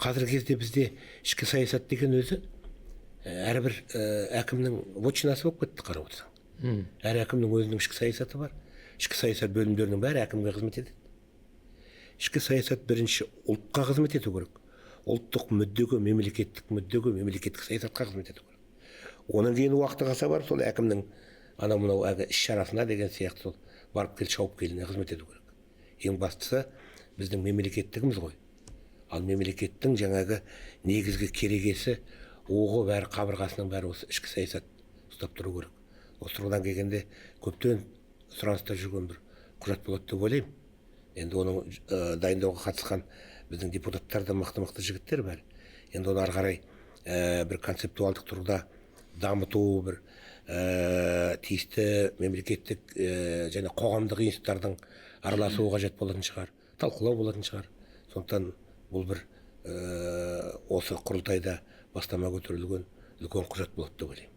қазіргі кезде бізде ішкі саясат деген өзі әрбір әкімнің вотчинасы болып кетті, қарап отырсаң. Әр әкімнің өзінің ішкі саясаты бар. Ішкі саясат бөлімдерінің бәрі әкімге қызмет етеді. Ішкі саясат бірінші ұлтқа қызмет ету керек. Ұлттық мүддеге, мемлекеттік мүддеге, мемлекеттік саясатқа қызмет ету керек. Оның кейін уақыты қалса бар, сол әкімнің анау мынау іс-шарасына деген сияқты сол барып кел шауып келіне қызмет ету керек. Ең бастысы біздің мемлекеттігіміз ғой. Ал мемлекеттің жаңағы негізгі керегесі, оғы бәрі, қабырғасының бәрі осы ішкі саясат ұстап тұру керек. Осы тұрғыдан келгенде көптен сұраныста жүрген бір құжат болады деп ойлаймын. Енді оның дайындауға қатысқан біздің депутаттар да мықты жігіттер бәрі. Енді оны ары қарай бір концептуалдық тұрғыда дамыту, бір тиісті мемлекеттік және қоғамдық институттардың араласуы қажет болатын шығар, талқылау болатын шығар. Сондықтан бұл бір осы құрылтайда бастама көтерілген үлкен құжат болады деп ойлаймын.